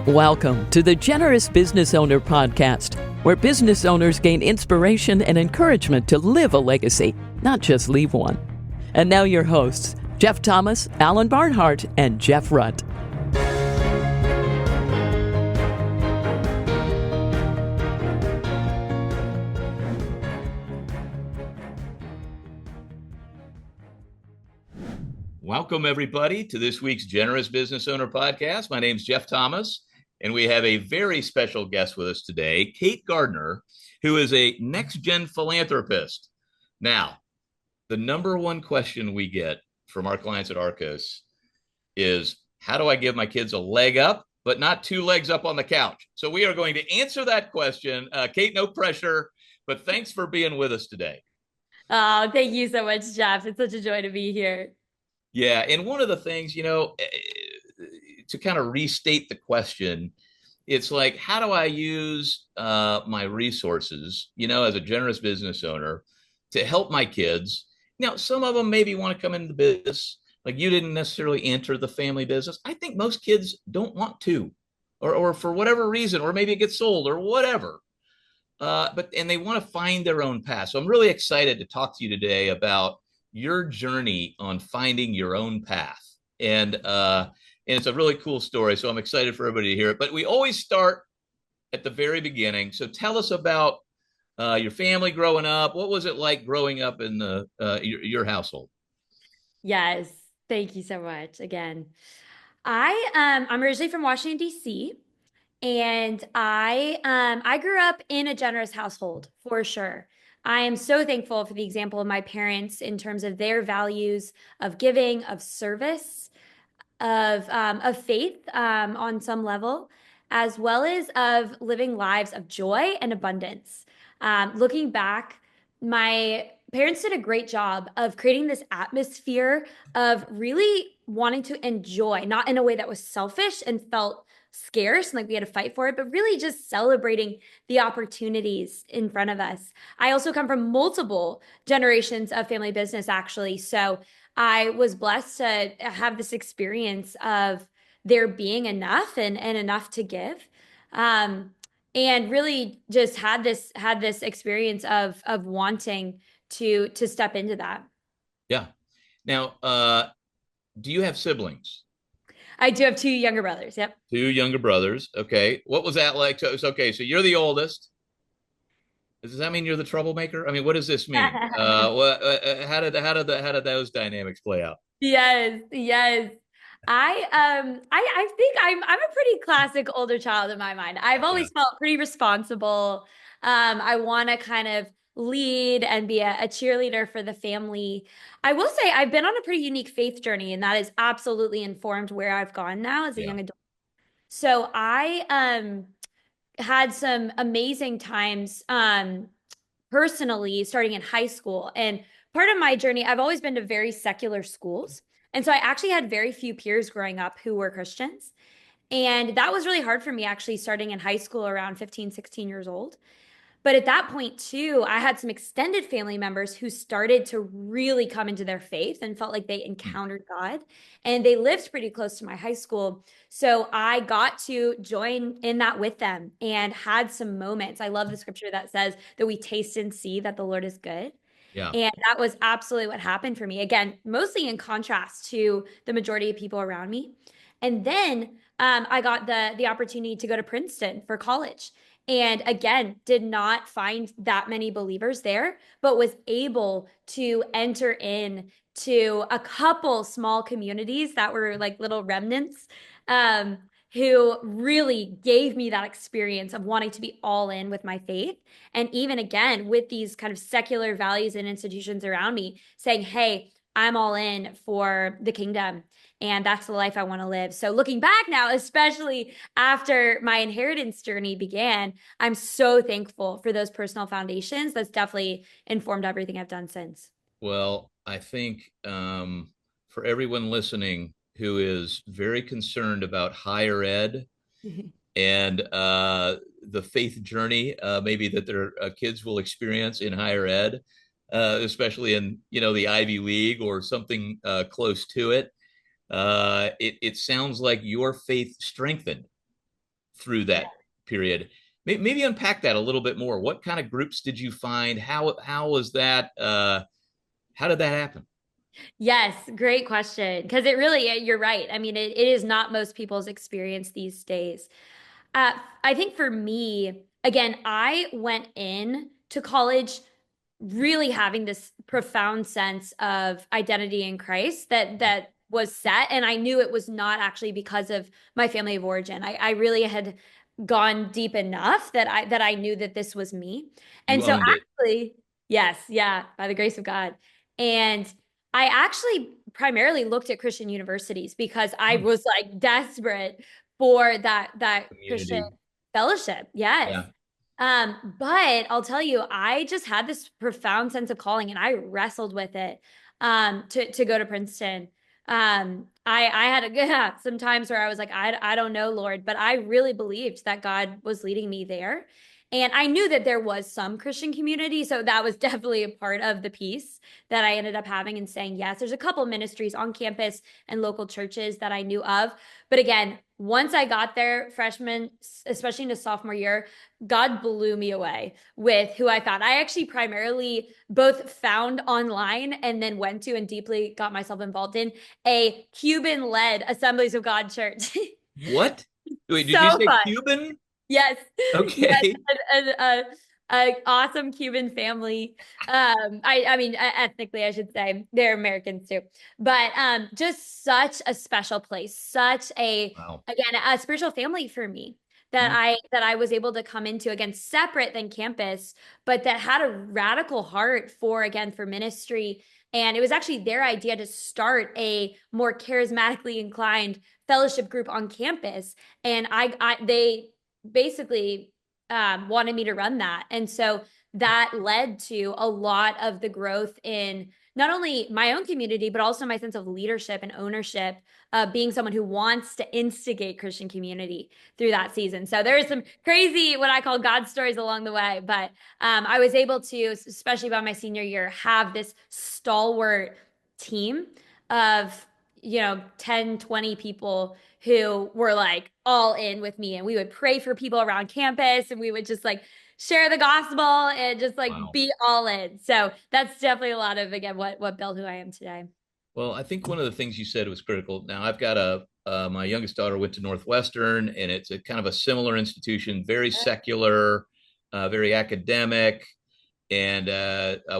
Welcome to the Generous Business Owner Podcast, where business owners gain inspiration and encouragement to live a legacy, not just leave one. And now your hosts, Jeff Thomas, Alan Barnhart, and Jeff Rutt. Welcome, everybody, to this week's Generous Business Owner Podcast. My name is Jeff Thomas, and we have a very special guest with us today, Kate Gardner, who is a next-gen philanthropist. Now, the number one question we get from our clients at Arcos is, how do I give my kids a leg up, but not two legs up on the couch? So we are going to answer that question. Kate, no pressure, but thanks for being with us today. Oh, thank you so much, Jeff. It's such a joy to be here. Yeah, and one of the things, to kind of restate the question, it's like, how do I use my resources, as a generous business owner to help my kids? Now, some of them maybe want to come into the business. Like, you didn't necessarily enter the family business. I think most kids don't want to, or for whatever reason, or maybe it gets sold or whatever. And they want to find their own path. So I'm really excited to talk to you today about your journey on finding your own path. And it's a really cool story. So I'm excited for everybody to hear it. But we always start at the very beginning. So tell us about your family growing up. What was it like growing up in your household? Yes, thank you so much again. I'm originally from Washington, D.C., and I grew up in a generous household for sure. I am so thankful for the example of my parents in terms of their values of giving, of service, of faith on some level, as well as of living lives of joy and abundance. Looking back, my parents did a great job of creating this atmosphere of really wanting to enjoy, not in a way that was selfish and felt scarce and like we had to fight for it, but really just celebrating the opportunities in front of us. I also come from multiple generations of family business, actually. So I was blessed to have this experience of there being enough and enough to give. And really just had this experience of wanting to step into that. Yeah. Now, do you have siblings? I do have two younger brothers. Yep. Two younger brothers. Okay. What was that like? So you're the oldest. Does that mean you're the troublemaker? I mean, what does this mean? How did those dynamics play out? Yes. I think I'm a pretty classic older child in my mind. I've always felt pretty responsible. I want to kind of lead and be a cheerleader for the family. I will say I've been on a pretty unique faith journey, and that has absolutely informed where I've gone now as a young adult. So I had some amazing times personally starting in high school. And part of my journey, I've always been to very secular schools. And so I actually had very few peers growing up who were Christians. And that was really hard for me actually starting in high school around 15, 16 years old. But at that point too, I had some extended family members who started to really come into their faith and felt like they encountered God, and they lived pretty close to my high school. So I got to join in that with them and had some moments. I love the scripture that says that we taste and see that the Lord is good. Yeah. And that was absolutely what happened for me. Again, mostly in contrast to the majority of people around me. And then I got the opportunity to go to Princeton for college. And again, did not find that many believers there, but was able to enter in to a couple small communities that were like little remnants who really gave me that experience of wanting to be all in with my faith. And even again, with these kind of secular values and institutions around me saying, hey, I'm all in for the kingdom. And that's the life I want to live. So looking back now, especially after my inheritance journey began, I'm so thankful for those personal foundations. That's definitely informed everything I've done since. Well, I think for everyone listening who is very concerned about higher ed and the faith journey, maybe that their kids will experience in higher ed, especially in, the Ivy League or something close to it. It sounds like your faith strengthened through that period. Maybe unpack that a little bit more. What kind of groups did you find? How was that? How did that happen? Yes, great question. Because you're right. I mean, it is not most people's experience these days. Uh, I think for me, again, I went in to college really having this profound sense of identity in Christ that was set, and I knew it was not actually because of my family of origin. I really had gone deep enough that I knew that this was me. And You so owned it. actually, yes, yeah, by the grace of God. And I actually primarily looked at Christian universities because I Hmm. was like desperate for that Christian Community. fellowship. Yes. Yeah. But I'll tell you, I just had this profound sense of calling and I wrestled with it to go to Princeton. I had some times where I was like, I don't know, Lord, but I really believed that God was leading me there. And I knew that there was some Christian community. So that was definitely a part of the piece that I ended up having and saying yes. There's a couple ministries on campus and local churches that I knew of. But again, once I got there, freshman, especially into sophomore year, God blew me away with who I found. I actually primarily both found online and then went to and deeply got myself involved in a Cuban led Assemblies of God church. What? Wait, did you So say fun. Cuban? Yes. Yes. Okay. A awesome Cuban family. I mean, ethnically, I should say they're Americans too, but just such a special place, such a, Wow. again, a spiritual family for me that Hmm. I was able to come into, again, separate than campus, but that had a radical heart for, again, for ministry. And it was actually their idea to start a more charismatically inclined fellowship group on campus. And they basically wanted me to run that. And so that led to a lot of the growth in not only my own community, but also my sense of leadership and ownership, being someone who wants to instigate Christian community through that season. So there are some crazy, what I call God stories along the way, but I was able to, especially by my senior year, have this stalwart team of 10, 20 people who were like all in with me, and we would pray for people around campus and we would just like share the gospel and just like Wow. be all in. So that's definitely a lot of, again, what built who I am today. Well, I think one of the things you said was critical. Now, I've got my youngest daughter went to Northwestern, and it's a kind of a similar institution, very secular, very academic. And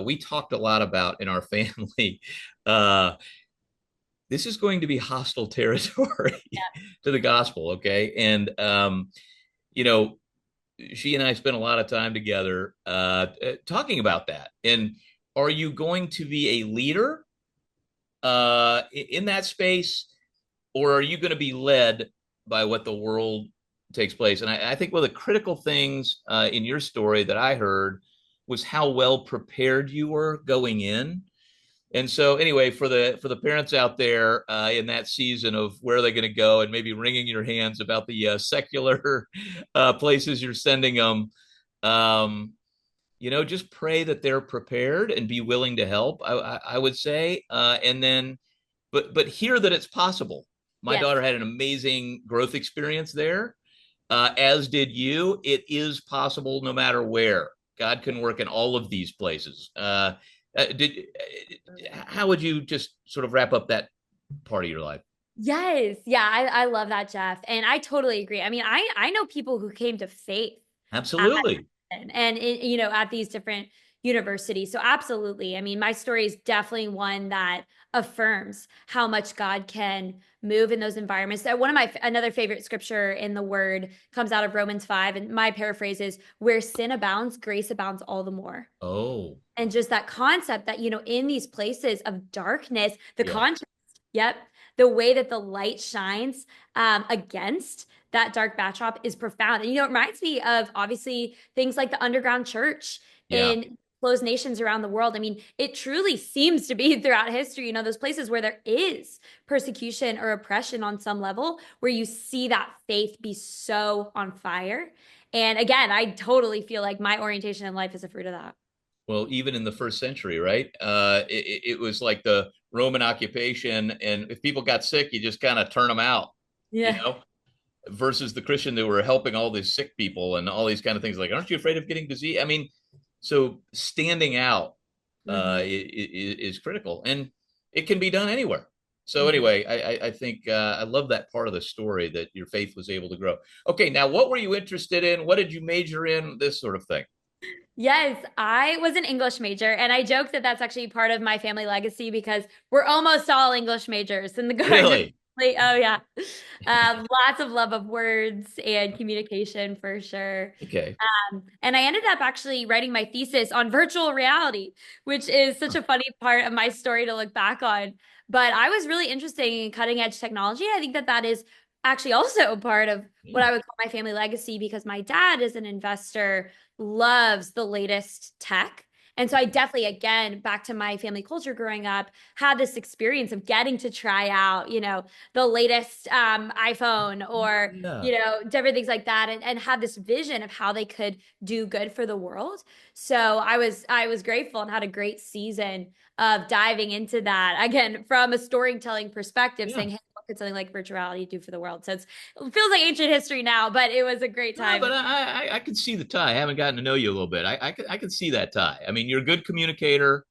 we talked a lot about in our family, uh, this is going to be hostile territory to the gospel. Okay. And, you know, she and I spent a lot of time together talking about that. And are you going to be a leader in that space, or are you going to be led by what the world takes place? And I think one of the critical things in your story that I heard was how well prepared you were going in. And so, anyway, for the parents out there in that season of where are they going to go, and maybe wringing your hands about the secular places you're sending them, um, just pray that they're prepared and be willing to help. I would say, and then, but hear that it's possible. My Yes. daughter had an amazing growth experience there, as did you. It is possible no matter where. God can work in all of these places. Did How would you just sort of wrap up that part of your life? Yes. Yeah, I love that, Jeff. And I totally agree. I mean, I know people who came to faith at Absolutely. and at these different universities. So absolutely. I mean, my story is definitely one that affirms how much God can move in those environments. That one of my another favorite scripture in the word comes out of Romans 5, and my paraphrase is, where sin abounds, grace abounds all the more. Oh, And just that concept that, in these places of darkness, the yeah. contrast, yep, the way that the light shines against that dark backdrop is profound. And, it reminds me of obviously things like the underground church Yeah. in closed nations around the world. I mean, it truly seems to be throughout history, those places where there is persecution or oppression on some level, where you see that faith be so on fire. And again, I totally feel like my orientation in life is a fruit of that. Well, even in the first century, right? It was like the Roman occupation, and if people got sick, you just kind of turn them out, you Yeah. know. versus the Christian that were helping all these sick people and all these kind of things. Like, aren't you afraid of getting disease? I mean, so standing out Hmm. is critical, and it can be done anywhere. So Hmm. anyway, I think I love that part of the story that your faith was able to grow. Okay, now what were you interested in? What did you major in? This sort of thing. Yes, I was an English major, and I joke that that's actually part of my family legacy because we're almost all English majors in the Gardner Really? family. Oh yeah, lots of love of words and communication for sure. Okay. And I ended up actually writing my thesis on virtual reality, which is such Huh. a funny part of my story to look back on. But I was really interested in cutting edge technology. I think that that is actually also part of what Yeah. I would call my family legacy because my dad is an investor, loves the latest tech. And so I definitely, again, back to my family culture growing up, had this experience of getting to try out, the latest iPhone or Yeah. different things like that and have this vision of how they could do good for the world. So I was grateful and had a great season of diving into that again from a storytelling perspective, Yeah. saying, hey, what could something like virtuality do for the world? So it feels like ancient history now, but it was a great No, time. but I can see the tie. I haven't gotten to know you a little bit. I can see that tie. I mean, you're a good communicator,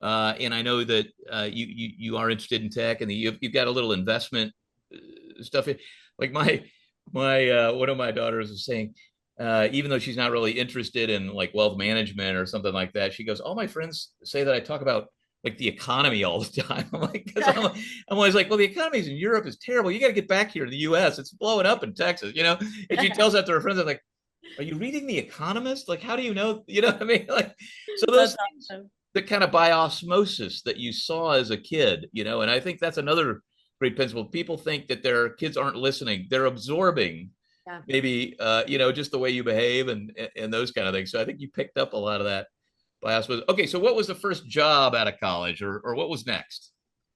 and I know that you are interested in tech, and you've got a little investment stuff. Like my one of my daughters was saying, even though she's not really interested in like wealth management or something like that, she goes, "All my friends say that I talk about like the economy all the time." I'm like, because I'm always like, well, the economy in Europe is terrible. You got to get back here to the U.S. It's blowing up in Texas, you know. And she tells that to her friends. I'm like, are you reading The Economist? Like, how do you know? You know what I mean? Like, so That's those things awesome. that kind of by osmosis that you saw as a kid, you know, and I think that's another great principle. People think that their kids aren't listening; they're absorbing Yeah. maybe, just the way you behave and those kind of things. So I think you picked up a lot of that by osmosis. Okay, so what was the first job out of college, or what was next?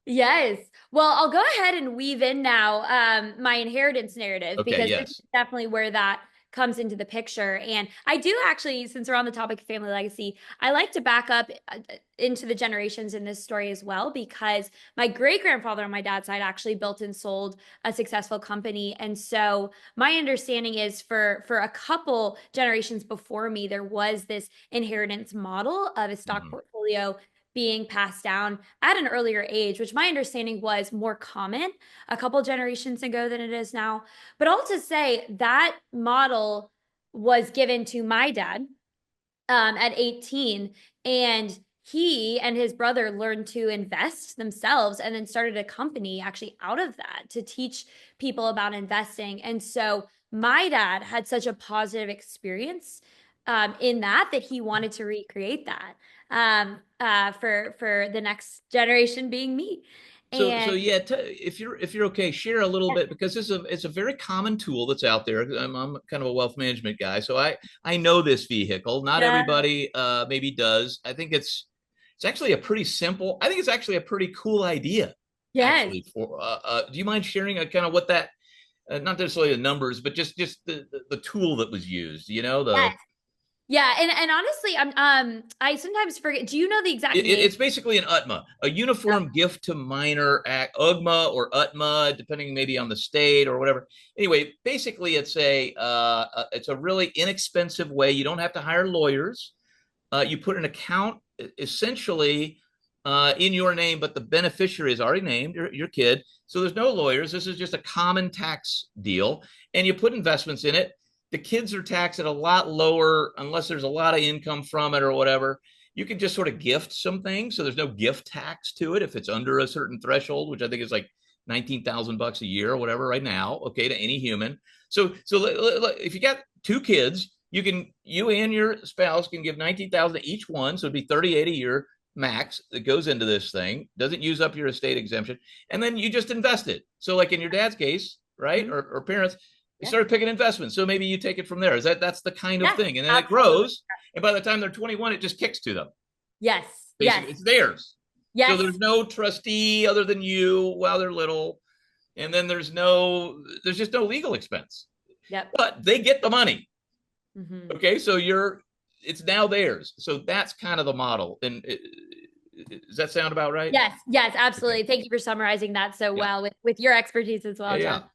Yes. Well, I'll go ahead and weave in now my inheritance narrative Okay, because this is yes. definitely where that comes into the picture. And I do actually, since we're on the topic of family legacy, I like to back up into the generations in this story as well because my great grandfather on my dad's side actually built and sold a successful company. And so my understanding is for a couple generations before me, there was this inheritance model of a stock Mhm. portfolio being passed down at an earlier age, which my understanding was more common a couple generations ago than it is now. But all to say that model was given to my dad at 18, and he and his brother learned to invest themselves and then started a company actually out of that to teach people about investing. And so my dad had such a positive experience in that he wanted to recreate that for the next generation being me. So And yeah, if you're okay, share a little bit because it's a very common tool that's out there. I'm kind of a wealth management guy, so I know this vehicle. Not yeah, everybody maybe does. I think it's actually a pretty simple. I think it's actually a pretty cool idea. yes. Actually, for do you mind sharing a kind of what that not necessarily the numbers, but just the tool that was used? You know the Yes. Yeah, and honestly, I sometimes forget. Do you know the exact name? it's basically an UTMA, a uniform gift to minor act, UGMA or UTMA, depending maybe on the state or whatever. Anyway, basically, it's a really inexpensive way. You don't have to hire lawyers. You put an account essentially in your name, but the beneficiary is already named, your kid. So there's no lawyers. This is just a common tax deal, and you put investments in it. The kids are taxed at a lot lower unless there's a lot of income from it or whatever. You can just sort of gift some things, so there's no gift tax to it if it's under a certain threshold, which I think is like $19,000 a year or whatever right now. Okay, to any human. So if you got two kids, you and your spouse can give 19,000 to each one, so it'd be 38 a year max that goes into this thing, doesn't use up your estate exemption, and then you just invest it. So like in your dad's case, right, Mhm. or parents, they Yeah. started picking investments, so maybe you take it from there. That's the kind of Yes, thing, and then it absolutely. grows, and by the time they're 21 it just kicks to them. Yes. Yes. Basically it's theirs, so Yes. there's no trustee other than you while they're little, and then there's just no legal expense, Yep. but they get the money. Hmm. Okay, so it's now theirs. So that's kind of the model. And does that sound about right? Yes. Yes. Okay. Absolutely. Thank you for summarizing that so Yeah. well with your expertise as Yeah. well, Yeah. Jeff.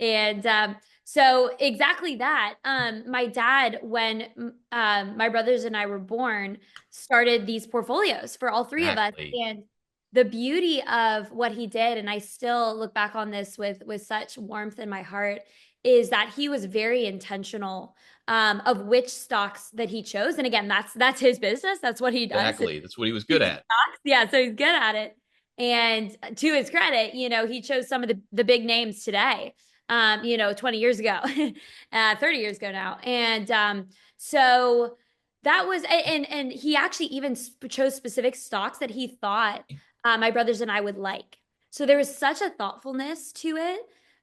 And So exactly that. My dad, when my brothers and I were born, started these portfolios for all three of us. Exactly. And the beauty of what he did, and I still look back on this with such warmth in my heart, is that he was very intentional of which stocks that he chose. And again, that's his business. That's what he does. Exactly. That's what he was good at. Yeah, so he's good at it. And to his credit, he chose some of the big names today. 20 years ago, 30 years ago now. And so that was, and he actually even chose specific stocks that he thought my brothers and I would like. So there was such a thoughtfulness to it.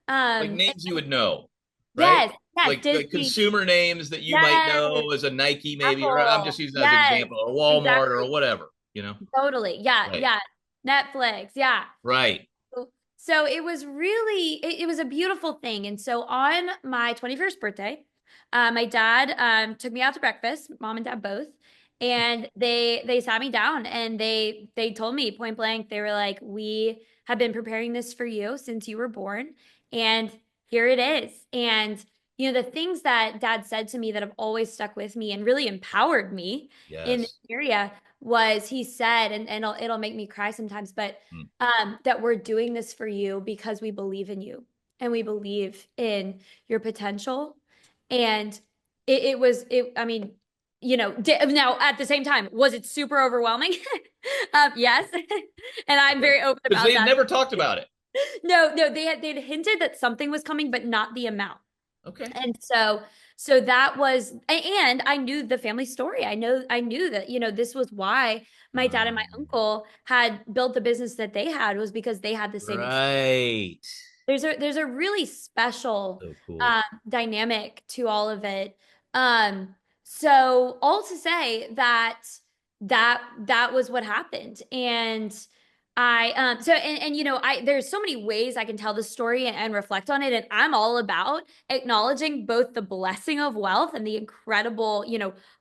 Like names you would know, right? Yes, yes, Like Disney, consumer names that you might yes, know as a Nike, maybe, or I'm Apple, just using that as an yes, example, or Walmart exactly, or whatever, totally, yeah, Right. yeah, Netflix, yeah. Right. So it was really, it was a beautiful thing. And so on my 21st birthday, my dad took me out to breakfast, mom and dad both, and they sat me down and they told me point blank, they were like, we have been preparing this for you since you were born, and here it is. And the things that dad said to me that have always stuck with me and really empowered me in this Yes. area was he said, and it'll make me cry sometimes, but Mm. that we're doing this for you because we believe in you and we believe in your potential. And I mean, now at the same time, was it super overwhelming? Yes. And I'm Okay. very open Because about they had that. never talked about it. No, they'd hinted that something was coming, but not the amount. Okay. And so that was, and I knew the family story. I knew that, this was why my dad and my Um, uncle had built the business that they had, was because they had the same experience. right. There's a really special So cool. dynamic to all of it. So all to say that was what happened. And I there's so many ways I can tell the story and reflect on it. And I'm all about acknowledging both the blessing of wealth and the incredible,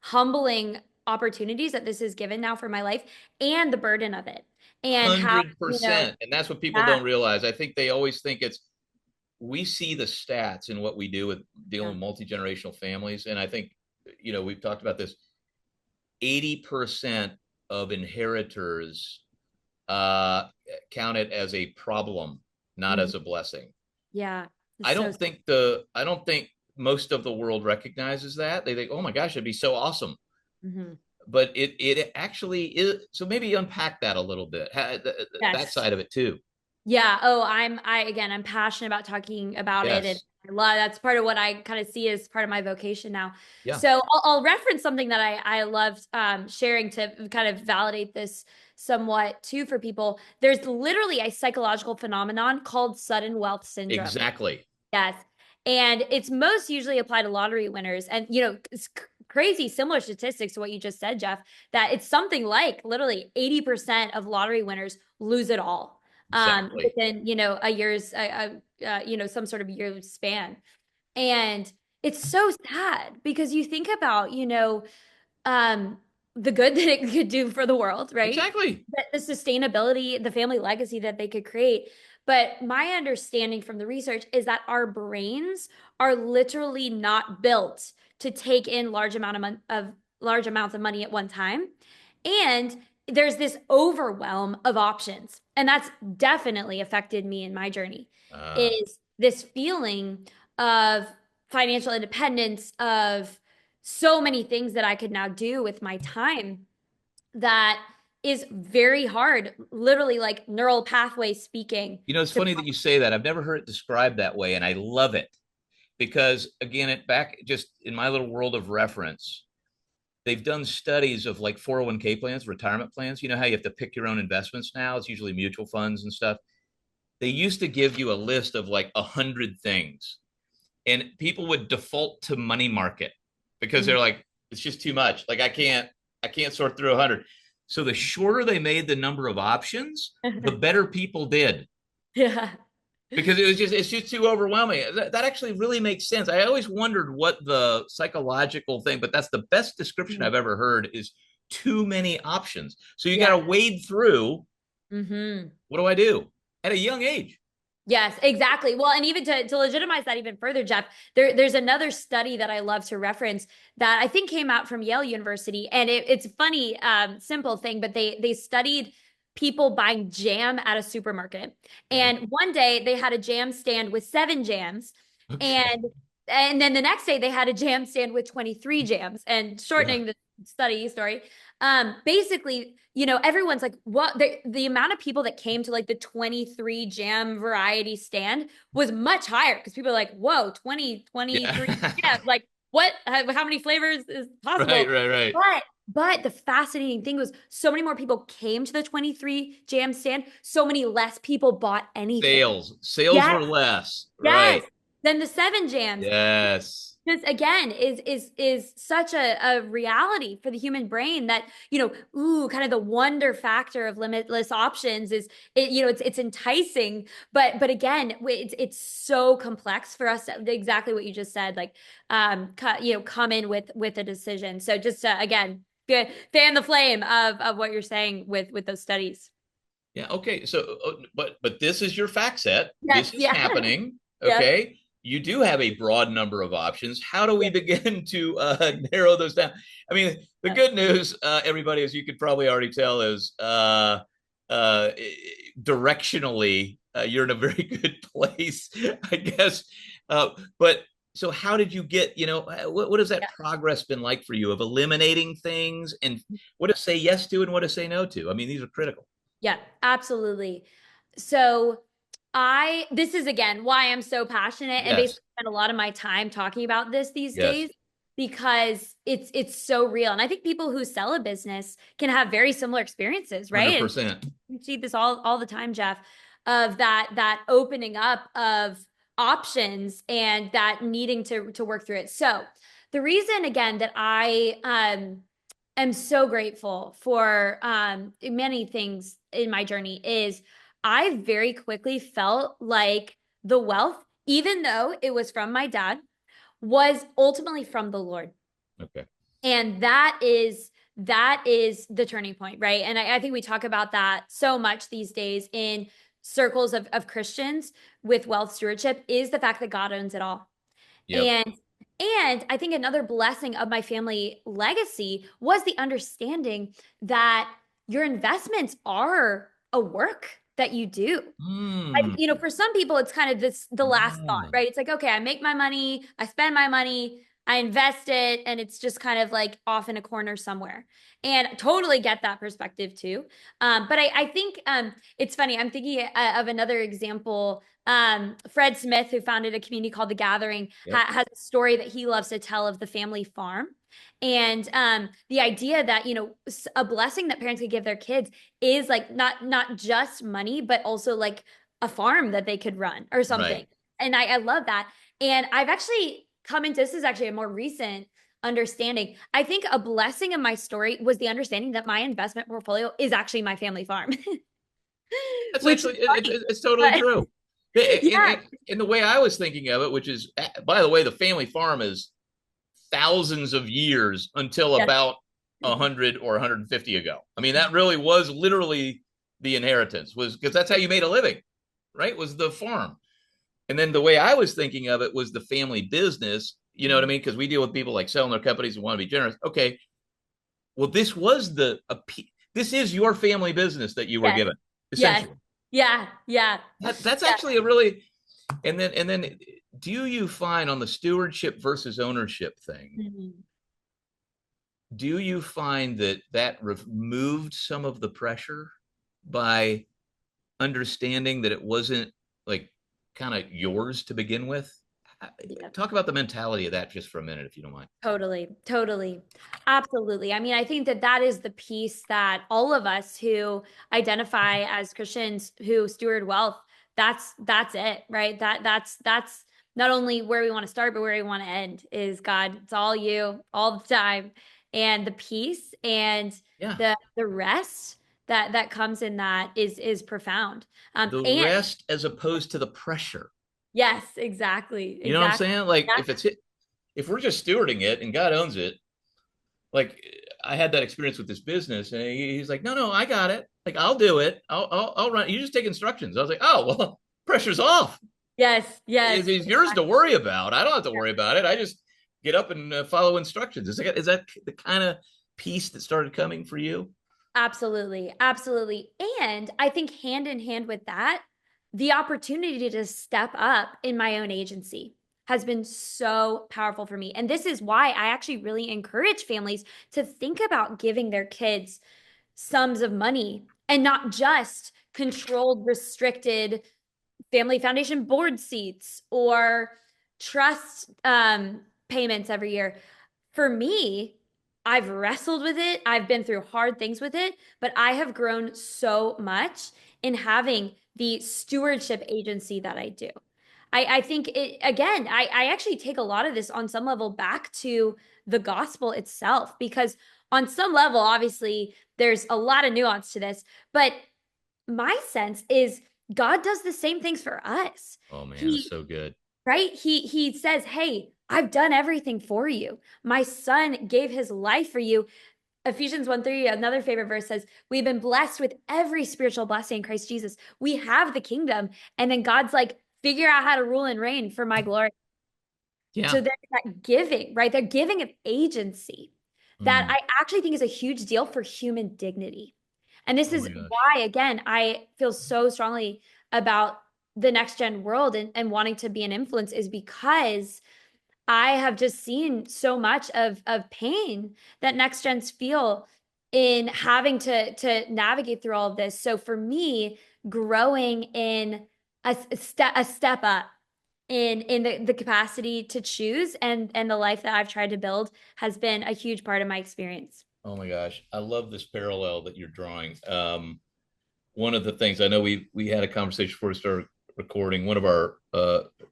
humbling opportunities that this has given now for my life, and the burden of it. And how, 100%. And that's what people yeah, don't realize. I think they always think we see the stats in what we do with dealing yeah, with multi-generational families. And I think, we've talked about this. 80% of inheritors count it as a problem, not mhm, as a blessing. yeah. I It's so, don't think most of the world recognizes that. They think, oh my gosh, it'd be so awesome. mhm. But it actually is. So maybe unpack that a little bit, that Yes. side of it too. Yeah. Oh, I'm passionate about talking about it. And Yes. I love, that's part of what I kind of see as part of my vocation now. Yeah. So I'll reference something that I loved sharing to kind of validate this somewhat too for people. There's literally a psychological phenomenon called sudden wealth syndrome. Exactly. Yes. And it's most usually applied to lottery winners. And, it's crazy similar statistics to what you just said, Jeff, that it's something like literally 80% of lottery winners lose it all Exactly. within, a year's, some sort of year span. And it's so sad because you think about, um, the good that it could do for the world, right? Exactly. The sustainability, the family legacy that they could create. But my understanding from the research is that our brains are literally not built to take in large amounts of money at one time. And there's this overwhelm of options. And that's definitely affected me in my journey, Uh, is this feeling of financial independence, of so many things that I could now do with my time that is very hard, literally like neural pathway speaking it's to. funny that you say that. I've never heard it described that way, and I love it because, again, it back just in my little world of reference, they've done studies of like 401k plans, retirement plans. You know how you have to pick your own investments now? It's usually mutual funds and stuff. They used to give you a list of like 100 things, and people would default to money market because they're like, it's just too much. Like I can't sort through 100. So the shorter they made the number of options, the better people did, Yeah. because it's just too overwhelming. That actually really makes sense. I always wondered what the psychological thing, but that's the best description I've ever heard, is too many options. So you got Yeah. to wade through, Hmm. what do I do at a young age? Yes, exactly. Well, and even to legitimize that even further, Jeff, there's another study that I love to reference that I think came out from Yale University, and it's a funny, simple thing, but they studied people buying jam at a supermarket, Okay. and one day they had a jam stand with 7 jams, Okay. and and then the next day they had a jam stand with 23 jams, and Yeah. shortening the study story, basically, everyone's like, what the amount of people that came to like the 23 jam variety stand was much higher because people are like, whoa, 23 Yeah. jams, like what, how many flavors is Right, possible? right, right. But the fascinating thing was so many more people came to the 23 jam stand, so many less people bought anything. Sales Yes, were less. yes. Right. Then the 7 jams. Yes. This again is such a reality for the human brain that, kind of the wonder factor of limitless options is it, it's enticing, but again, it's so complex for us to, exactly what you just said, like, come in with a decision. So just again, fan the flame of what you're saying with those studies. Yeah. Okay. So, but this is your fact set. Yes, This is yeah. happening. Yep. Okay. You do have a broad number of options. How do we begin to narrow those down? I mean, the Yep. good news, everybody, as you could probably already tell, is uh, directionally, you're in a very good place, I guess. But so, how did you get? What has that Yep. progress been like for you of eliminating things and what to say yes to and what to say no to? I mean, these are critical. Yeah, absolutely. So this is again why I'm so passionate and Yes. basically spend a lot of my time talking about this these Yes. days because it's so real. And I think people who sell a business can have very similar experiences, right? And 100%. you see this all the time, Jeff, of that opening up of options and that needing to work through it. So the reason again that I am so grateful for many things in my journey is I very quickly felt like the wealth, even though it was from my dad, was ultimately from the Lord. Okay. And that is the turning point, right? And I think we talk about that so much these days in circles of Christians with wealth stewardship is the fact that God owns it all. Yep. And I think another blessing of my family legacy was the understanding that your investments are a work that you do. Mm. For some people, it's kind of the last thought, Ah. right? It's like, okay, I make my money, I spend my money, I invest it, and it's just kind of like off in a corner somewhere. And totally get that perspective too. But I think it's funny. I'm thinking of another example. Fred Smith, who founded a community called The Gathering, Yep. has a story that he loves to tell of the family farm. And the idea that, a blessing that parents could give their kids is like not just money, but also like a farm that they could run or something. Right. And I love that. And I've actually come into this is actually a more recent understanding. I think a blessing in my story was the understanding that my investment portfolio is actually my family farm, That's which is actually funny. it's totally But true. yeah, In the way I was thinking of it, which is, by the way, the family farm is thousands of years until yes, about 100 or 150 ago. I mean, that really was literally the inheritance, was because that's how you made a living, right? Was the farm. And then the way I was thinking of it was the family business. You know what I mean? Because we deal with people like selling their companies and want to be generous. Okay, well, this is your family business that you were yes, given, yes, essentially. yeah, yeah, That's yeah. actually a really, and then do you find on the stewardship versus ownership thing, Mhm. do you find that removed some of the pressure by understanding that it wasn't like kind of yours to begin with? Yeah. Talk about the mentality of that just for a minute, if you don't mind. Totally, totally. Absolutely. I mean, I think that is the piece that all of us who identify as Christians who steward wealth, that's it, right? That's not only where we want to start, but where we want to end is God. It's all you all the time. And the peace and Yeah. the rest that comes in that is profound. The And rest as opposed to the pressure. yes, exactly, You know what I'm exactly. saying? Like Yeah. if we're just stewarding it and God owns it, like I had that experience with this business, and he's like, no, I got it. Like I'll do it. I'll run. You just take instructions. I was like, oh well, pressure's off. Yes, yes. It's yours to worry about. I don't have to worry about it. I just get up and follow instructions. Is that the kind of piece that started coming for you? Absolutely. Absolutely. And I think hand in hand with that, the opportunity to step up in my own agency has been so powerful for me. And this is why I actually really encourage families to think about giving their kids sums of money and not just controlled, restricted family foundation board seats or trust payments every year. For me, I've wrestled with it. I've been through hard things with it, but I have grown so much in having the stewardship agency that I do. I think it, again, I actually take a lot of this on some level back to the gospel itself, because on some level, obviously, there's a lot of nuance to this, but my sense is God does the same things for us. Oh man, it's He, so good. right? He says, "Hey, I've done everything for you. My son gave his life for you." Ephesians 1:3, another favorite verse says, "We've been blessed with every spiritual blessing in Christ Jesus. We have the kingdom." And then God's like, "Figure out how to rule and reign for my glory." Yeah. So there's that giving, right? They're giving of agency that Mm. I actually think is a huge deal for human dignity. And this Oh is my gosh. why, again, I feel so strongly about the next gen world and wanting to be an influence, is because I have just seen so much of pain that next gens feel in having to navigate through all of this. So for me, growing in a step up in the capacity to choose and the life that I've tried to build has been a huge part of my experience. Oh my gosh. I love this parallel that you're drawing. One of the things I know we had a conversation before we started recording. One of our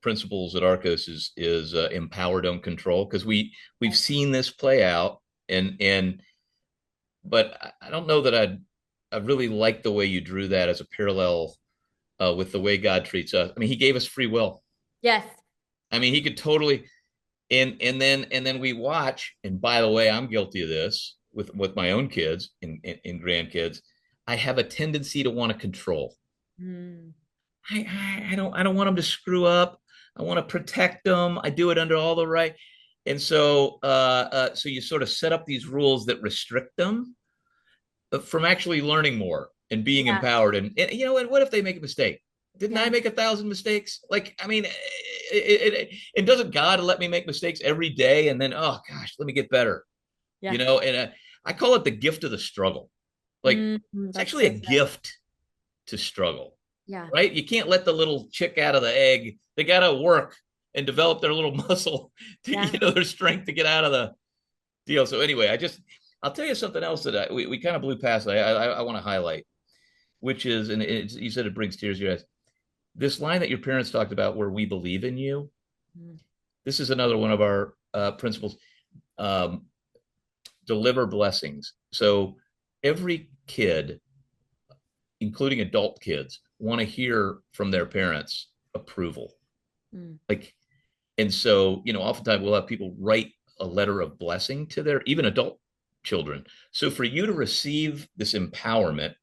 principles at Arcos is empower, don't control, because we've seen this play out, and but I don't know that I really like the way you drew that as a parallel with the way God treats us. I mean, He gave us free will. Yes. I mean, He could totally, and then we watch. And by the way, I'm guilty of this with my own kids and grandkids. I have a tendency to want to control. Mm. I don't want them to screw up. I want to protect them. I do it under all the right. And so you sort of set up these rules that restrict them from actually learning more and being Yeah. empowered. And what if they make a mistake? Didn't I Yeah. make 1,000 mistakes? Like, I mean, and doesn't God let me make mistakes every day? And then, oh gosh, let me get better. Yeah. And I call it the gift of the struggle. Like, it's That's actually so a good. gift to struggle, Yeah. right? You can't let the little chick out of the egg. They got to work and develop their little muscle to, Yeah. their strength to get out of the deal. So anyway, I'll tell you something else that we kind of blew past. I want to highlight, which is, and you said it brings tears to your eyes. This line that your parents talked about, where we believe in you. Mm. This is another one of our principles. Um, Deliver blessings. So every kid, including adult kids, want to hear from their parents approval. Mm. Like, and so, oftentimes we'll have people write a letter of blessing to their even adult children. So for you to receive this empowerment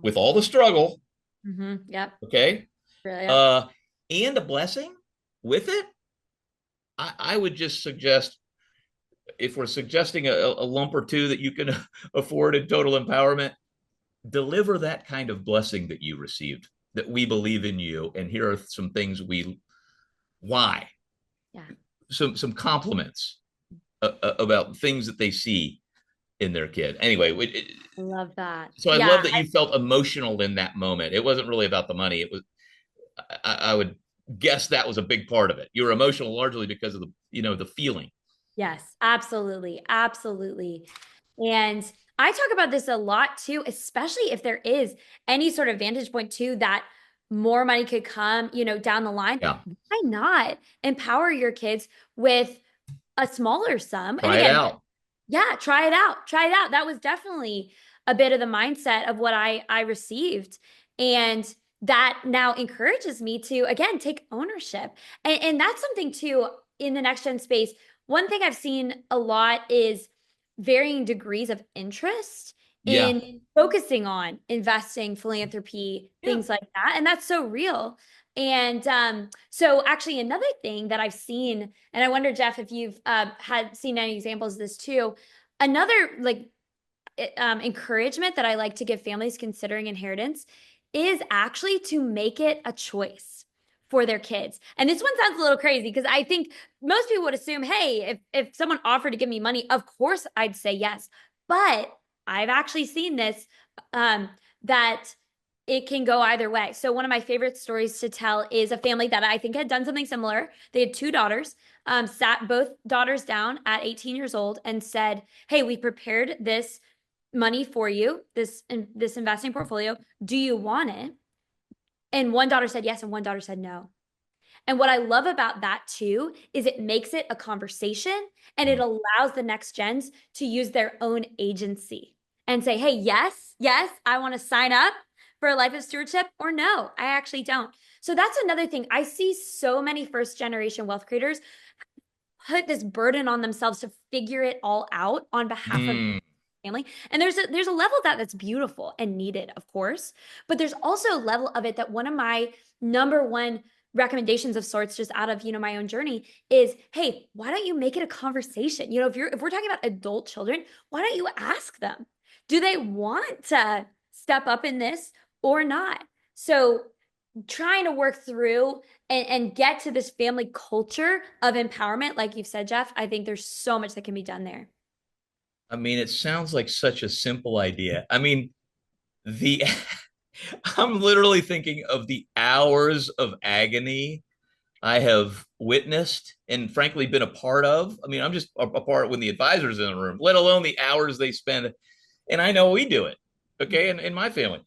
with all the struggle, Yep. okay, Really, yep. uh, and a blessing with it, I would just suggest, if we're suggesting a lump or two that you can afford in total empowerment, deliver that kind of blessing that you received, that we believe in you. And here are some things why, Yeah. some compliments about things that they see in their kid. Anyway, I love that. so I Yeah. love that you felt emotional in that moment. It wasn't really about the money. It was, I would guess that was a big part of it. You were emotional largely because of the feeling. Yes, absolutely. Absolutely. And I talk about this a lot too, especially if there is any sort of vantage point too that more money could come, down the line. Yeah. Why not empower your kids with a smaller sum? And Try it again, out. yeah, try it out. Try it out. That was definitely a bit of the mindset of what I received. And that now encourages me to, again, take ownership. And that's something too in the next gen space. One thing I've seen a lot is varying degrees of interest Yeah. in focusing on investing, philanthropy, Yeah. things like that. And that's so real. And so actually another thing that I've seen, and I wonder, Jeff, if you've had seen any examples of this too, another like encouragement that I like to give families considering inheritance is actually to make it a choice for their kids. And this one sounds a little crazy because I think most people would assume, hey, if someone offered to give me money, of course I'd say yes. But I've actually seen this that it can go either way. So one of my favorite stories to tell is a family that I think had done something similar. They had two daughters, sat both daughters down at 18 years old and said, hey, we prepared this money for you, this investing portfolio. Do you want it? And one daughter said yes, and one daughter said no. And what I love about that too is it makes it a conversation and it allows the next gens to use their own agency and say, hey, yes, I want to sign up for a life of stewardship, or no, I actually don't. So that's another thing. I see so many first generation wealth creators put this burden on themselves to figure it all out on behalf of family. And there's a level of that that's beautiful and needed, of course, but there's also a level of it that one of my number one recommendations of sorts, just out of, my own journey, is, hey, why don't you make it a conversation? If we're talking about adult children, why don't you ask them, do they want to step up in this or not? So trying to work through and get to this family culture of empowerment, like you've said, Jeff, I think there's so much that can be done there. I mean, it sounds like such a simple idea. I mean, the I'm literally thinking of the hours of agony I have witnessed and frankly been a part of. I mean, I'm just a part when the advisor's in the room, let alone the hours they spend. And I know we do it, okay, in my family,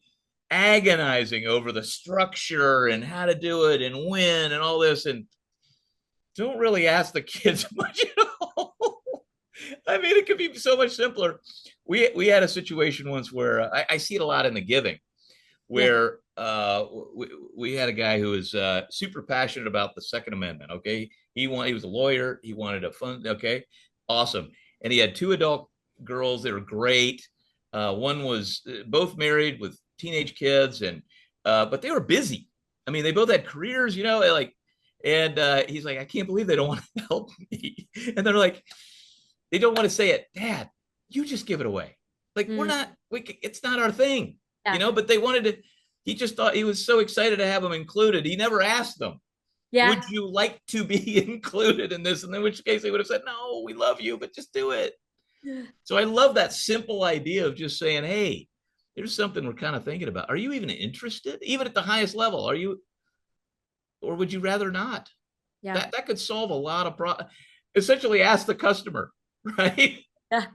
agonizing over the structure and how to do it and when and all this, and don't really ask the kids much at all. I mean, it could be so much simpler. We had a situation once where I see it a lot in the giving, where we had a guy who was super passionate about the Second Amendment. Okay, he was a lawyer. He wanted a fund. Okay, awesome. And he had two adult girls. They were great. One was both married with teenage kids, and but they were busy. I mean, they both had careers. Like, and he's like, I can't believe they don't want to help me. And they're like, they don't want to say it, Dad. You just give it away. Like it's not our thing. Yeah. But they wanted to, he just thought, he was so excited to have them included. He never asked them, would you like to be included in this? And in which case they would have said, no, we love you, but just do it. So I love that simple idea of just saying, hey, here's something we're kind of thinking about. Are you even interested? Even at the highest level, are you, or would you rather not? Yeah. That could solve a lot of problems. Essentially ask the customer, right? Yeah.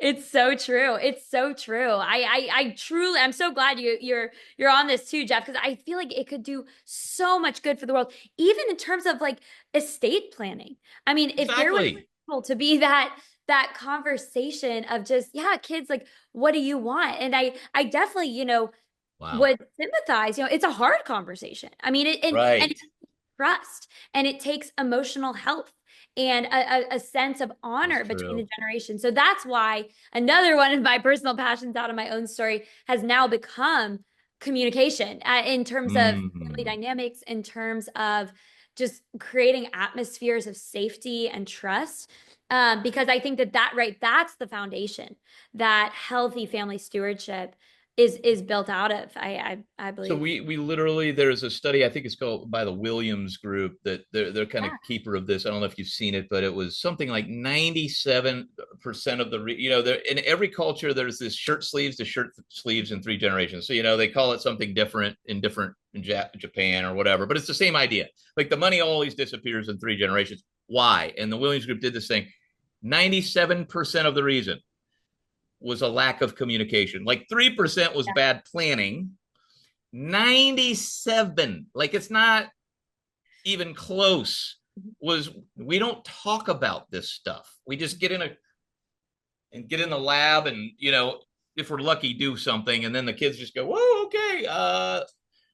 It's so true. It's so true. I truly, I'm so glad you're on this too, Jeff, because I feel like it could do so much good for the world, even in terms of like estate planning. I mean, if there was able to be that conversation of just, kids, like, what do you want? And I definitely, would sympathize. It's a hard conversation. I mean, and it's trust, and it takes emotional health and a sense of honor between the generations. So that's why another one of my personal passions out of my own story has now become communication in terms of family dynamics, in terms of just creating atmospheres of safety and trust. Because I think that's the foundation that healthy family stewardship is built out of, I believe. So we literally, there's a study, I think it's called by the Williams Group, that they're kind of keeper of this. I don't know if you've seen it, but it was something like 97% of the, in every culture, there's this shirt sleeves in 3 generations. So, they call it something different in Japan or whatever, but it's the same idea. Like the money always disappears in 3 generations. Why? And the Williams Group did this thing. 97% of the reason was a lack of communication. Like 3% was bad planning. 97, like it's not even close, was we don't talk about this stuff. We just get in the lab and, if we're lucky, do something. And then the kids just go, whoa, okay.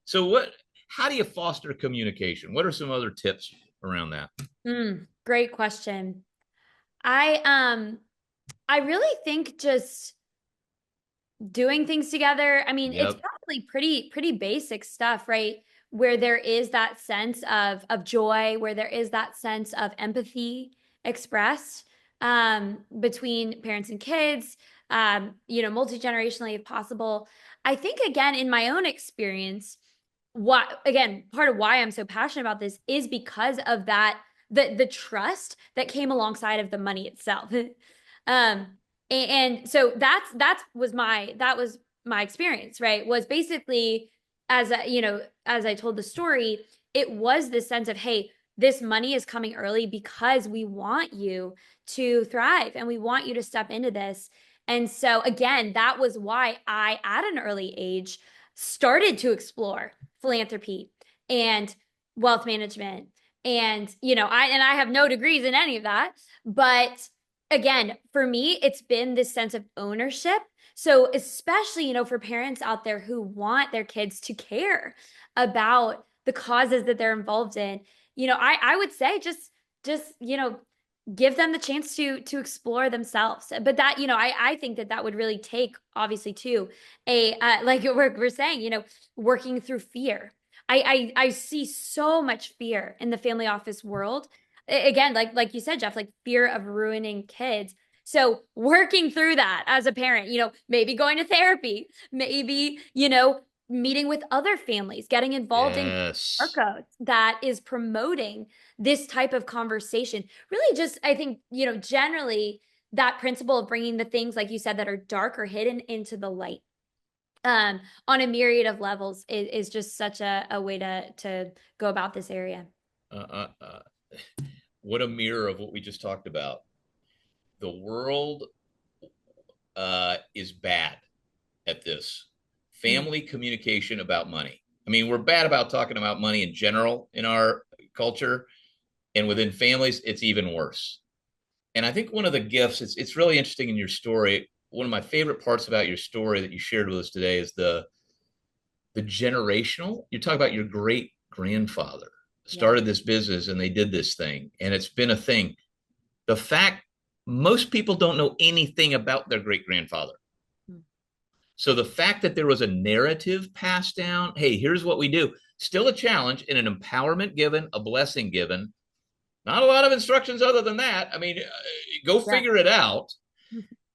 So how do you foster communication? What are some other tips around that? Great question. I really think just doing things together. I mean, it's probably pretty basic stuff, right? where there is that sense of joy, where there is that sense of empathy expressed between parents and kids, multi-generationally if possible. I think, again, in my own experience, part of why I'm so passionate about this is because of that, the trust that came alongside of the money itself. um, and so that was my experience, right? Was basically, as I told the story, it was this sense of, hey, this money is coming early because we want you to thrive and we want you to step into this. And so again, that was why I, at an early age, started to explore philanthropy and wealth management. And, I have no degrees in any of that. But again, for me, it's been this sense of ownership. So especially, for parents out there who want their kids to care about the causes that they're involved in, I would say just give them the chance to explore themselves. But that, I think that would really take, obviously, too, like we're saying, working through fear. I see so much fear in the family office world. Again, like you said, Jeff, like fear of ruining kids. So working through that as a parent, maybe going to therapy, maybe, meeting with other families, getting involved in Yes. ARCA that is promoting this type of conversation. Really just, I think, generally that principle of bringing the things, like you said, that are dark or hidden into the light on a myriad of levels is just such a way to go about this area. Uh, uh, uh, what a mirror of what we just talked about. The world is bad at this Mm. family communication about money. I mean, we're bad about talking about money in general in our culture, and within families, it's even worse. And I think one of the gifts, it's really interesting in your story. One of my favorite parts about your story that you shared with us today is the generational. You talk about your great grandfather Yeah. started this business and they did this thing, and it's been a thing. The fact most people don't know anything about their great grandfather. Mm. So the fact that there was a narrative passed down, hey, here's what we do, still a challenge and an empowerment given, a blessing given. Not a lot of instructions other than that. I mean, go Yeah. figure it out.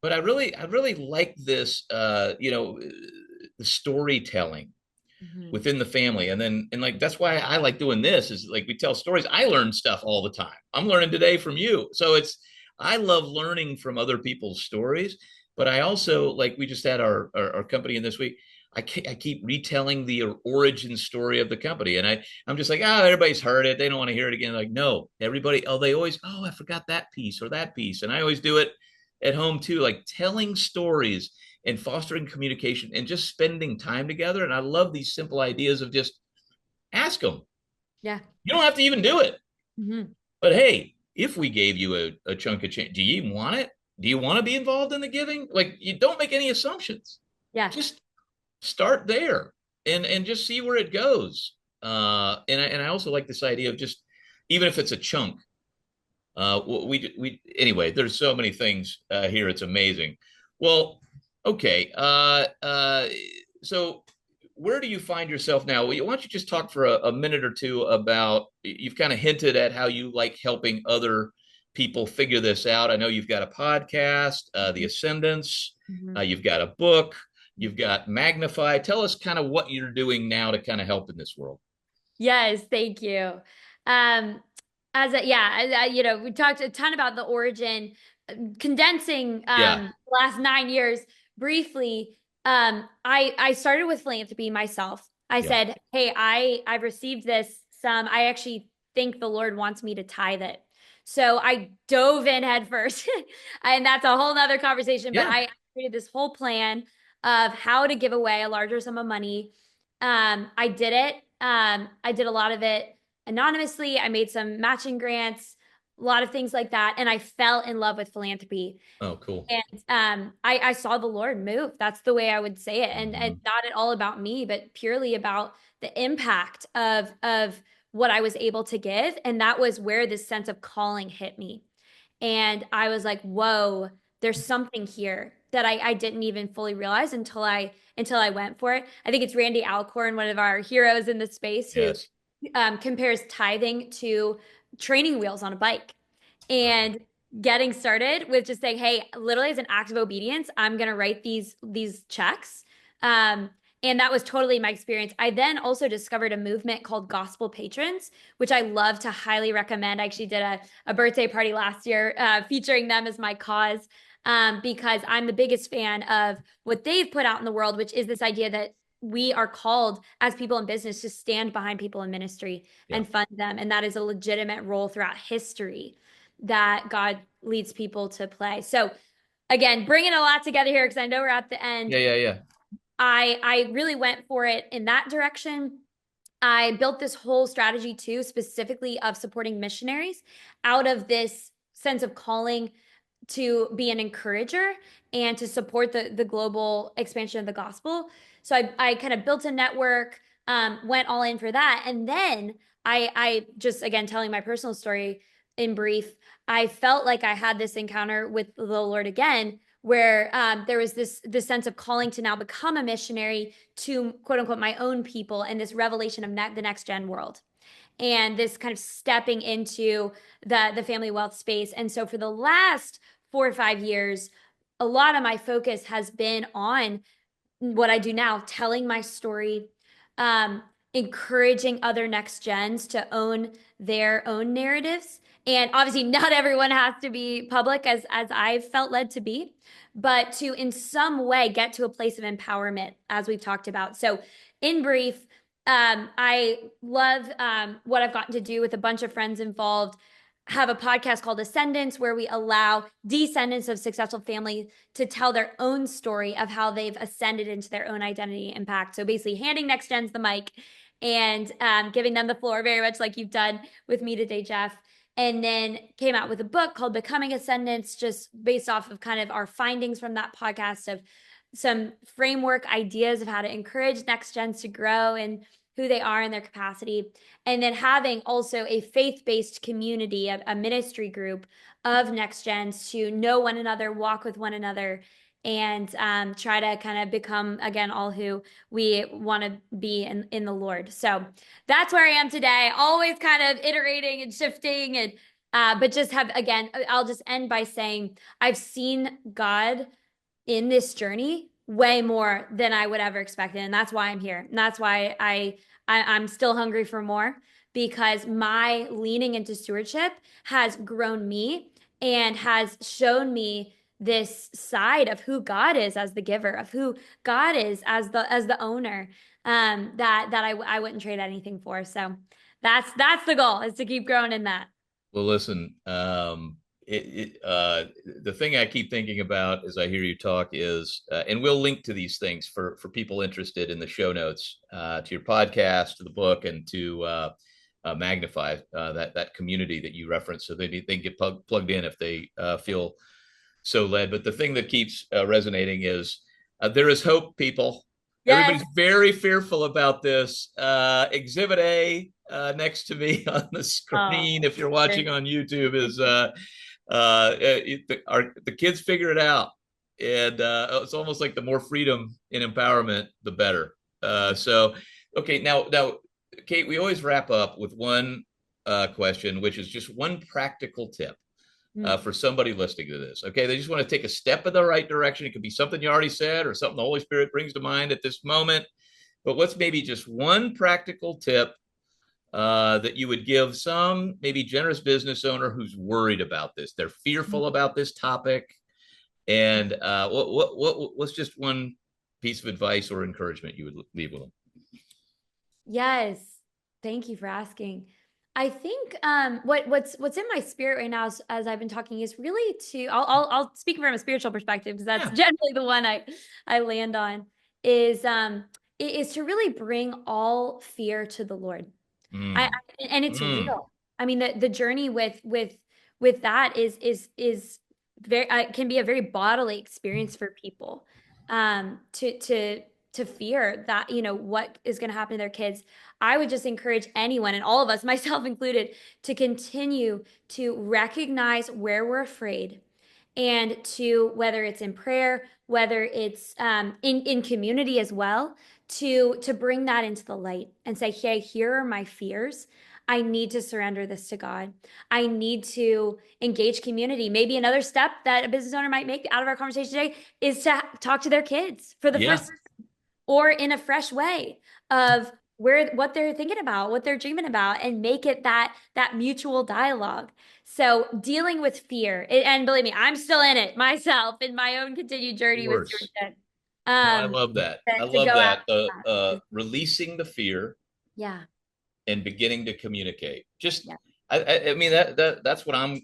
But I really like this, the storytelling Mhm. within the family, and like that's why I like doing this. Is like we tell stories. I learn stuff all the time. I'm learning today from you, so I love learning from other people's stories. But I also, like, we just had our company in this week. I keep retelling the origin story of the company, and I'm just like, everybody's heard it. They don't want to hear it again. Like, no, everybody. Oh, they always. Oh, I forgot that piece or that piece, and I always do it at home too, like telling stories and fostering communication and just spending time together. And I love these simple ideas of just ask them. Yeah. You don't have to even do it. Mhm. But hey, if we gave you a chunk of change, do you even want it? Do you want to be involved in the giving? Like, you don't make any assumptions. Yeah. Just start there and just see where it goes. And I also like this idea of just, even if it's a chunk, we anyway. There's so many things here. It's amazing. Well, okay. So where do you find yourself now? Why don't you just talk for a minute or two about? You've kind of hinted at how you like helping other people figure this out. I know you've got a podcast, The Ascendants. Mhm. You've got a book. You've got Magnify. Tell us kind of what you're doing now to kind of help in this world. Yes, thank you. Um, we talked a ton about the origin, condensing Yeah. the last 9 years briefly. I started with philanthropy myself. I Yeah. said, hey, I've received this sum. I actually think the Lord wants me to tithe it. So I dove in head first, and that's a whole nother conversation. But Yeah. I created this whole plan of how to give away a larger sum of money. I did it. I did a lot of it anonymously. I made some matching grants, a lot of things like that. And I fell in love with philanthropy. Oh, cool. And I saw the Lord move. That's the way I would say it. And Mhm. not at all about me, but purely about the impact of what I was able to give. And that was where this sense of calling hit me. And I was like, whoa, there's something here. that I didn't even fully realize until I went for it. I think it's Randy Alcorn, one of our heroes in the space, who Yes. compares tithing to training wheels on a bike. And getting started with just saying, hey, literally as an act of obedience, I'm going to write these checks. And that was totally my experience. I then also discovered a movement called Gospel Patrons, which I love to highly recommend. I actually did a birthday party last year featuring them as my cause, because I'm the biggest fan of what they've put out in the world, which is this idea that we are called as people in business to stand behind people in ministry Yeah. and fund them. And that is a legitimate role throughout history that God leads people to play. So again, bringing a lot together here because I know we're at the end. Yeah. I really went for it in that direction. I built this whole strategy too, specifically of supporting missionaries out of this sense of calling to be an encourager and to support the global expansion of the gospel. So I kind of built a network, went all in for that. And then I just, again, telling my personal story in brief, I felt like I had this encounter with the Lord again, where there was this sense of calling to now become a missionary to quote unquote my own people and this revelation of the next gen world and this kind of stepping into the family wealth space. And so for the last 4 or 5 years, a lot of my focus has been on what I do now, telling my story, encouraging other next gens to own their own narratives. And obviously, not everyone has to be public as I've felt led to be, but to in some way get to a place of empowerment, as we've talked about. So, in brief, I love what I've gotten to do with a bunch of friends involved. Have a podcast called Ascendants, where we allow descendants of successful families to tell their own story of how they've ascended into their own identity and impact. So basically handing next gens the mic and giving them the floor, very much like you've done with me today, Jeff. And then came out with a book called Becoming Ascendants, just based off of kind of our findings from that podcast of some framework ideas of how to encourage next gens to grow and who they are in their capacity. And then having also a faith-based community, a ministry group of next gens to know one another, walk with one another, and try to kind of become, again, all who we want to be in the Lord. So that's where I am today, always kind of iterating and shifting. And but just have, again, I'll just end by saying I've seen God in this journey way more than I would ever expect. And that's why I'm here. And that's why I'm still hungry for more, because my leaning into stewardship has grown me and has shown me this side of who God is as the giver, of who God is as the owner, that I wouldn't trade anything for. So that's the goal, is to keep growing in that. Well, listen, the thing I keep thinking about as I hear you talk is, and we'll link to these things for people interested in the show notes, to your podcast, to the book, and to magnify that community that you reference, so they can get plugged in if they feel so led. But the thing that keeps resonating is there is hope, people. Yes. Everybody's very fearful about this. Exhibit A next to me on the screen, if you're watching on YouTube, is the kids figure it out. And it's almost like the more freedom and empowerment, the better. So, okay, now, Kate, we always wrap up with one question, which is just one practical tip for somebody listening to this. Okay, they just want to take a step in the right direction. It could be something you already said or something the Holy Spirit brings to mind at this moment. But what's maybe just one practical tip that you would give some maybe generous business owner who's worried about this? They're fearful about this topic. And what's just one piece of advice or encouragement you would leave with them? Yes. Thank you for asking. I think what's in my spirit right now as I've been talking is really I'll speak from a spiritual perspective, because that's generally the one I land on, is to really bring all fear to the Lord. And it's real. I mean, the journey with that is very can be a very bodily experience for people, to fear that, what is going to happen to their kids. I would just encourage anyone, and all of us, myself included, to continue to recognize where we're afraid, and to, whether it's in prayer, whether it's in community as well, to bring that into the light and say, hey, here are my fears. I need to surrender this to God. I need to engage community. Maybe another step that a business owner might make out of our conversation today is to talk to their kids for the first time, or in a fresh way of what they're thinking about, what they're dreaming about, and make it that mutual dialogue. So dealing with fear, and believe me, I'm still in it myself in my own continued journey with stewardship. No, I love that. I love that. Releasing the fear. Yeah. And beginning to communicate. I mean, that's what I'm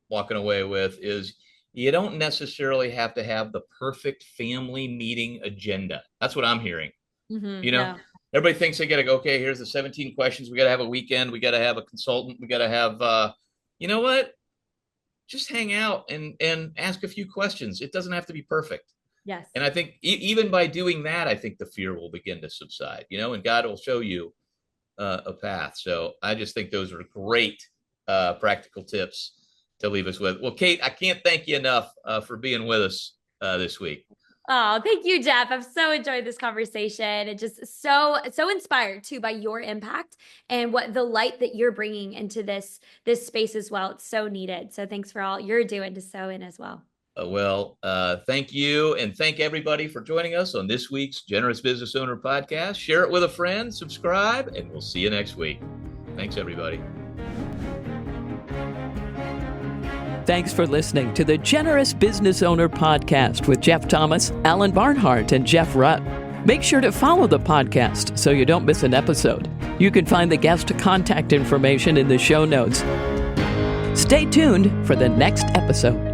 walking away with is you don't necessarily have to have the perfect family meeting agenda. That's what I'm hearing. Everybody thinks they got to go, okay, here's the 17 questions. We got to have a weekend. We got to have a consultant. We got to have, you know what? Just hang out and ask a few questions. It doesn't have to be perfect. Yes. And I think even by doing that, I think the fear will begin to subside, and God will show you a path. So I just think those are great practical tips to leave us with. Well, Kate, I can't thank you enough for being with us this week. Oh, thank you, Jeff. I've so enjoyed this conversation and just so inspired too by your impact and what the light that you're bringing into this space as well. It's so needed. So thanks for all you're doing to sow in as well. Thank you. And thank everybody for joining us on this week's Generous Business Owner Podcast. Share it with a friend, subscribe, and we'll see you next week. Thanks, everybody. Thanks for listening to the Generous Business Owner Podcast with Jeff Thomas, Alan Barnhart, and Jeff Rutt. Make sure to follow the podcast so you don't miss an episode. You can find the guest contact information in the show notes. Stay tuned for the next episode.